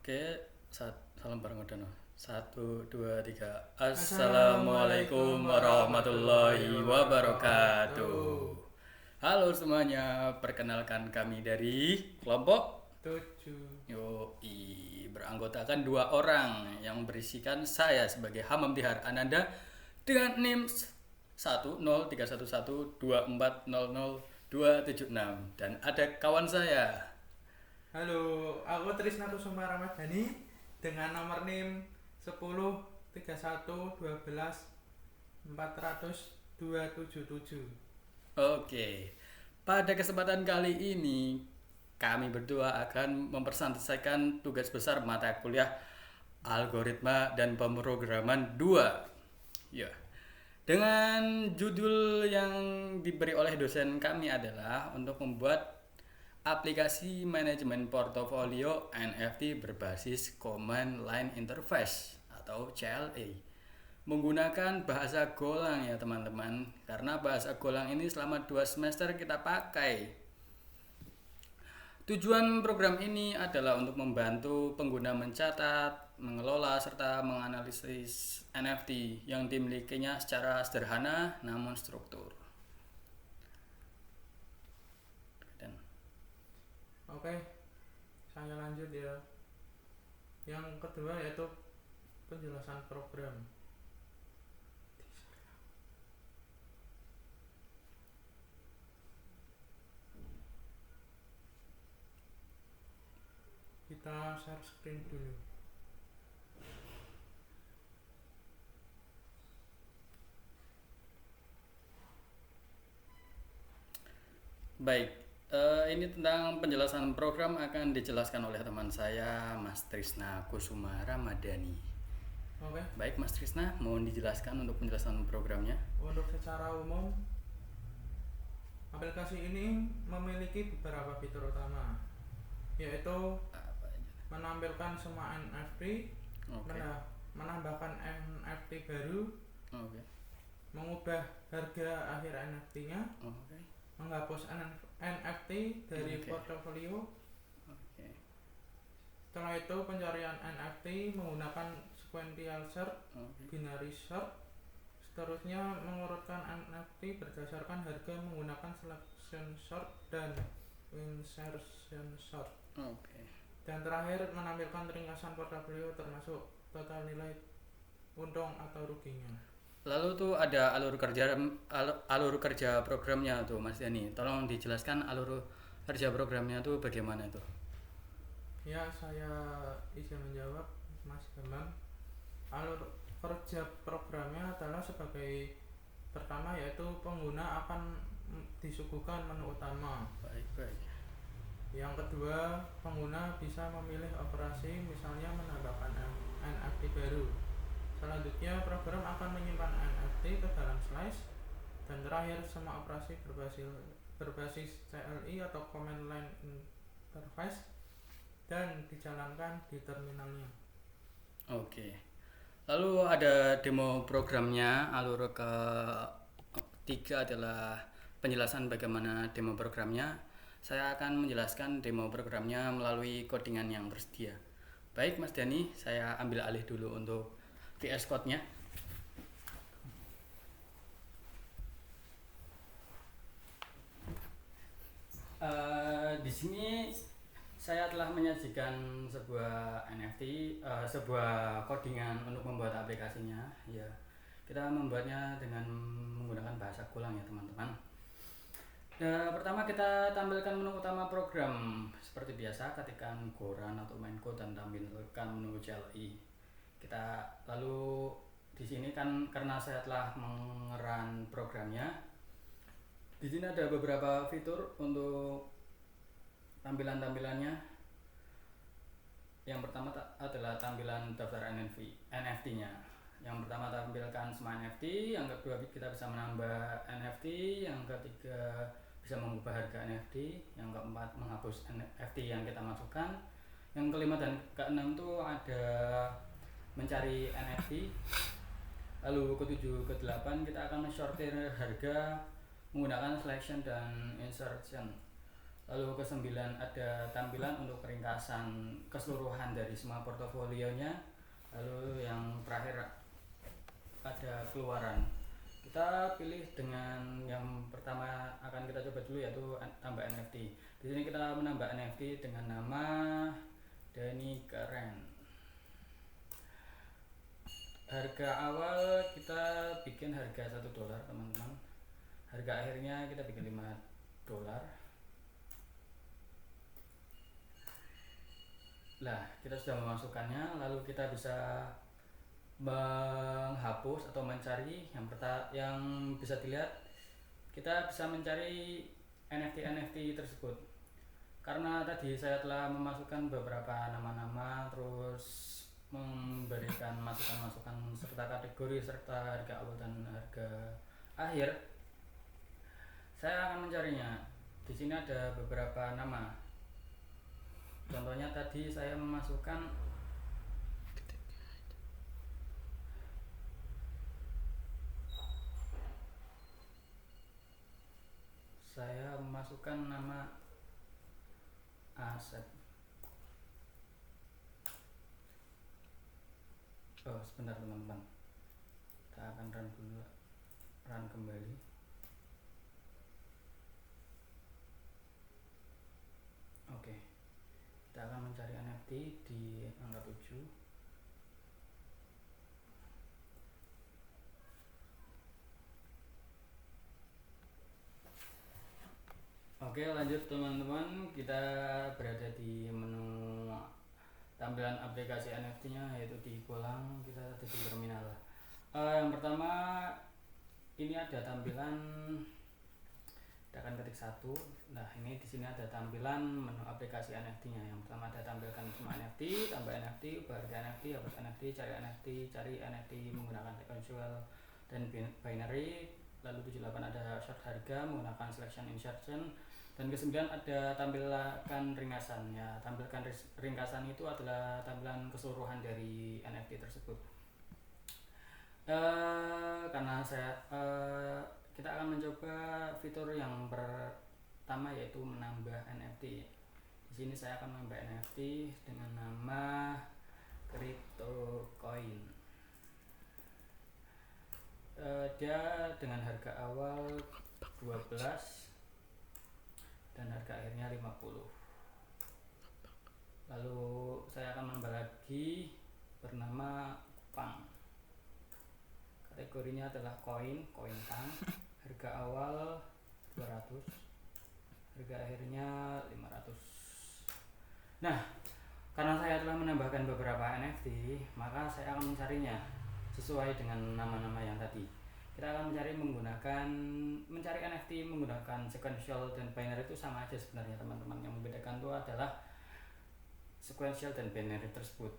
Oke, salam bareng udah no. Satu, dua, tiga. Assalamualaikum Assalamualaikum warahmatullahi warahmatullahi wabarakatuh. wabarakatuh. Halo semuanya, perkenalkan kami dari kelompok 7. beranggotakan dua orang yang berisikan saya sebagai Hamam Tihar Ananda dengan NIM 1011124000276 dan ada kawan saya. Halo, aku Trisna Kusuma Ramadhani dengan nomor NIM 10 31 12 400 277. Oke, pada kesempatan kali ini kami berdua akan memperselesaikan tugas besar mata kuliah Algoritma dan Pemrograman 2. Ya. Dengan judul yang diberi oleh dosen kami adalah untuk membuat aplikasi manajemen portofolio NFT berbasis Command Line Interface atau CLI menggunakan bahasa Golang ya teman-teman, karena bahasa Golang ini selama 2 semester kita pakai. Tujuan program ini adalah untuk membantu pengguna mencatat, mengelola, serta menganalisis NFT yang dimilikinya secara sederhana namun struktur. Dan Oke, saya lanjut ya. Yang kedua yaitu penjelasan program. Kita share screen dulu. baik, ini tentang penjelasan program akan dijelaskan oleh teman saya, Mas Trisna Kusuma Ramadhani. Oke, Baik, Mas Trisna, mohon dijelaskan untuk penjelasan programnya. untuk secara umum aplikasi ini memiliki beberapa fitur utama, yaitu Apa aja? menampilkan semua NFT, Oke. menambahkan NFT baru, Oke. mengubah harga akhir NFT-nya, Oke. menghapus NFT dari Oke. portofolio. Oke. Setelah itu pencarian NFT menggunakan sequential search, Oke. binary search. Seterusnya mengurutkan NFT berdasarkan harga menggunakan selection sort dan insertion sort. Oke. Dan terakhir menampilkan ringkasan portofolio termasuk total nilai untung atau ruginya. Lalu tuh ada alur kerja programnya tuh Mas Yani. Tolong dijelaskan alur kerja programnya tuh bagaimana tuh? Ya, saya izin menjawab Mas Bambang. Alur kerja programnya adalah sebagai pertama, yaitu pengguna akan disuguhkan menu utama. Baik. Yang kedua, pengguna bisa memilih operasi, misalnya menambahkan NFT baru. Selanjutnya, program akan menyimpan NFT ke dalam slice. Dan terakhir, semua operasi berbasis CLI atau Command Line Interface dan dijalankan di terminalnya. Oke. Lalu ada demo programnya. Alur ketiga adalah penjelasan bagaimana demo programnya. Saya akan menjelaskan demo programnya melalui codingan yang tersedia. Baik Mas Dani, saya ambil alih dulu untuk VS Code-nya. Di sini saya telah menyajikan sebuah NFT, sebuah codingan untuk membuat aplikasinya. Ya, kita membuatnya dengan menggunakan bahasa Golang ya teman-teman. Pertama kita tampilkan menu utama program. Seperti biasa, ketikkan Goran atau main code dan tampilkan menu CLI. Kita lalu di sini kan karena saya telah mengeran programnya, di sini ada beberapa fitur untuk tampilannya. Yang pertama adalah tampilan daftar NFT-nya. Yang pertama tampilkan semua NFT, yang kedua kita bisa menambah NFT, yang ketiga bisa mengubah harga NFT, yang keempat menghapus NFT yang kita masukkan, yang kelima dan keenam tuh ada mencari NFT. Lalu ketujuh ke delapan kita akan mensortir harga menggunakan selection dan insertion. Lalu kesembilan ada tampilan untuk ringkasan keseluruhan dari semua portofolionya. Lalu yang terakhir ada keluaran. Kita pilih dengan yang pertama akan kita coba dulu yaitu tambah NFT. Di sini kita menambah NFT dengan nama Dani Karen. Harga awal kita bikin harga $1 teman-teman. Harga akhirnya kita bikin $5. Nah, kita sudah memasukkannya, lalu kita bisa menghapus atau mencari yang bisa dilihat. Kita bisa mencari NFT tersebut. Karena tadi saya telah memasukkan beberapa nama-nama, terus memberikan masukan-masukan serta kategori serta harga awal dan harga akhir. Saya akan mencarinya. Di sini ada beberapa nama. Contohnya tadi saya memasukkan nama Asep. Oh, sebentar teman-teman. Kita akan run kembali. Oke. Kita akan mencari NFT di angka 7. Oke, lanjut teman-teman. Kita berada di menu tampilan aplikasi NFT-nya, yaitu di kolam kita ada di terminal. Yang pertama ini ada tampilan, kita akan ketik 1. Nah, ini di sini ada tampilan menu aplikasi NFT-nya. Yang pertama ada tampilkan semua NFT, tambah NFT, ubah harga NFT, hapus NFT, cari NFT menggunakan sequential dan binary. Lalu 78 ada short harga menggunakan selection insertion, dan ke-9 ada tampilkan ringkasan. Ya, tampilkan ringkasan itu adalah tampilan keseluruhan dari NFT tersebut. Karena kita akan mencoba fitur yang pertama, yaitu menambah NFT. Di sini saya akan menambah NFT dengan nama Crypto Coin. Dia dengan harga awal 12 dan harga akhirnya 50. Lalu saya akan menambah lagi bernama Pang. Kategorinya adalah koin Pang. Harga awal 200, harga akhirnya 500. Nah, karena saya telah menambahkan beberapa NFT, maka saya akan mencarinya sesuai dengan nama-nama yang tadi. Kita akan mencari NFT menggunakan sequential dan binary. Itu sama aja sebenarnya teman-teman. Yang membedakan itu adalah sequential dan binary tersebut.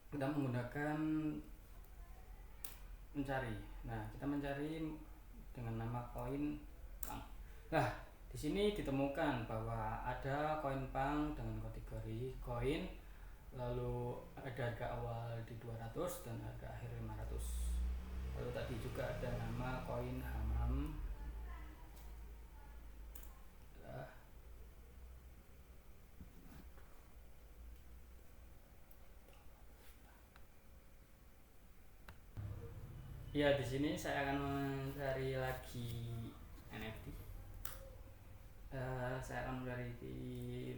Kita menggunakan mencari. Nah, kita mencari dengan nama koin Pang. Nah, di sini ditemukan bahwa ada koin Pang dengan kategori koin, lalu ada harga awal di 200 dan harga akhir 500. Lalu tadi juga ada nama koin Hamam. Ya, di sini saya akan mencari lagi NFT. Saya akan mencari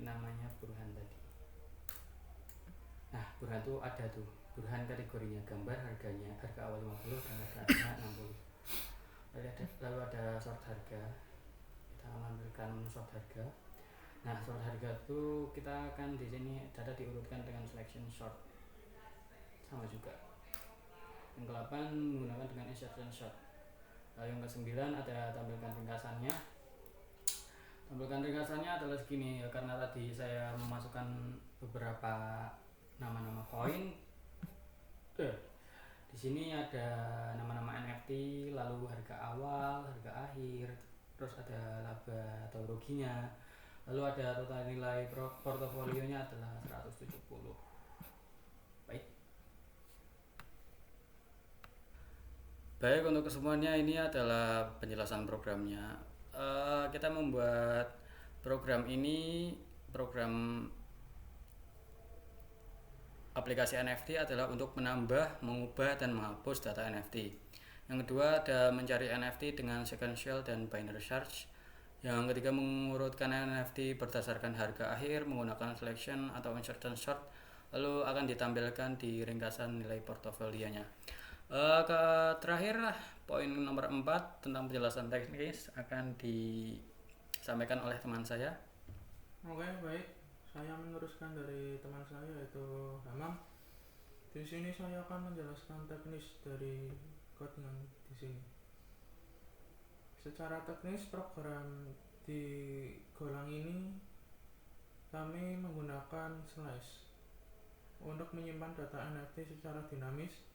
namanya Burhan tadi. Nah, Burhan tuh ada tuh. Burhan kategorinya gambar, harga awal 50 dan harga akhirnya 60. Lalu ada short harga. Kita ambilkan short harga. Nah, short harga itu kita akan di sini data diurutkan dengan selection short. Sama juga. Yang ke-8 menggunakan dengan insertion short. Lalu yang ke-9 ada tampilkan ringkasannya. Tampilkan ringkasannya adalah segini ya, karena tadi saya memasukkan beberapa nama-nama koin. Di sini ada nama-nama NFT, lalu harga awal, harga akhir, terus ada laba atau ruginya. Lalu ada total nilai portofolionya adalah 170. Baik, untuk kesemuanya ini adalah penjelasan programnya. Kita membuat Program ini, program aplikasi NFT adalah untuk menambah, mengubah, dan menghapus data NFT. Yang kedua ada mencari NFT dengan sequential dan binary search. Yang ketiga mengurutkan NFT berdasarkan harga akhir menggunakan selection atau insert dan sort, lalu akan ditampilkan di ringkasan nilai portofolionya. Terakhir poin nomor 4 tentang penjelasan teknis akan disampaikan oleh teman saya. Oke, baik. Saya meneruskan dari teman saya yaitu Hamam. Di sini saya akan menjelaskan teknis dari codingan di sini. Secara teknis program di Golang ini kami menggunakan slice untuk menyimpan data NFT secara dinamis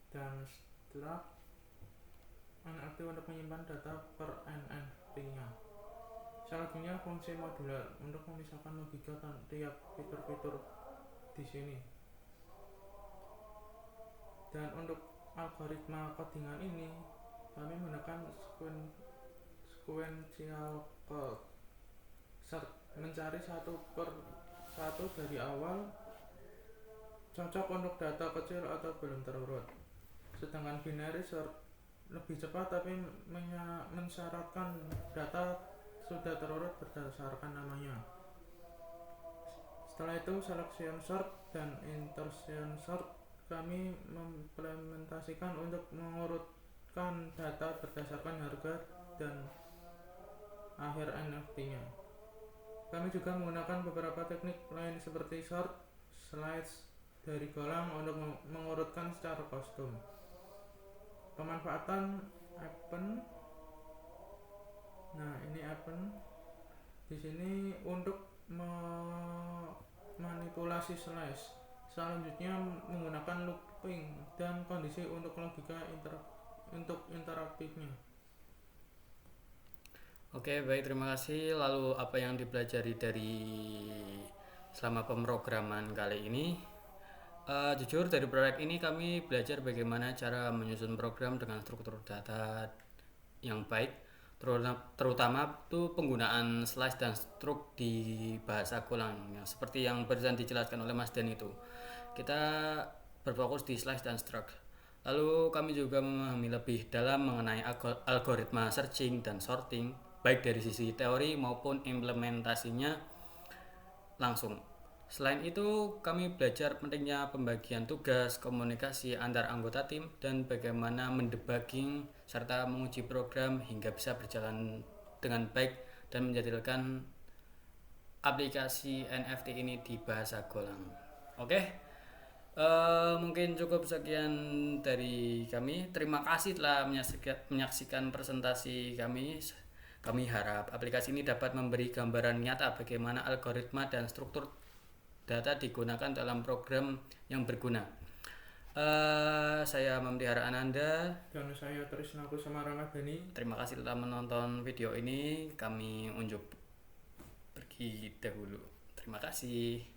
dan struct NFT untuk menyimpan data per NFT-nya. Selanjutnya fungsi modular untuk memisahkan logika tiap fitur-fitur di sini. Dan untuk algoritma codingan ini kami menggunakan sequential code search, mencari satu per satu dari awal, cocok untuk data kecil atau belum terurut. Sedangkan binary search lebih cepat tapi mensyaratkan data sudah terurut berdasarkan namanya. Setelah itu selection sort dan insertion sort kami mengimplementasikan untuk mengurutkan data berdasarkan harga dan akhir NFT-nya. Kami juga menggunakan beberapa teknik lain seperti sort, slice dari Golang untuk mengurutkan secara kostum. Pemanfaatan append. Nah, ini append di sini untuk memanipulasi slice. Selanjutnya menggunakan looping dan kondisi untuk logika interaktifnya. Oke, baik, terima kasih. Lalu apa yang dipelajari dari selama pemrograman kali ini? Jujur dari proyek ini kami belajar bagaimana cara menyusun program dengan struktur data yang baik, terutama itu penggunaan slice dan struct di bahasa Golang, seperti yang barusan dijelaskan oleh Mas Dan itu. Kita berfokus di slice dan struct. Lalu kami juga memahami lebih dalam mengenai algoritma searching dan sorting, baik dari sisi teori maupun implementasinya langsung. Selain itu, kami belajar pentingnya pembagian tugas, komunikasi antar anggota tim, dan bagaimana mendebugging serta menguji program hingga bisa berjalan dengan baik dan menjadikan aplikasi NFT ini di bahasa Golang. Oke. Mungkin cukup sekian dari kami. Terima kasih telah menyaksikan presentasi kami. Kami harap aplikasi ini dapat memberi gambaran nyata bagaimana algoritma dan struktur data digunakan dalam program yang berguna. Saya memelihara Ananda. Dan saya Trisnaku Semaramadani. Terima kasih telah menonton video ini. Kami unjuk pergi dahulu. Terima kasih.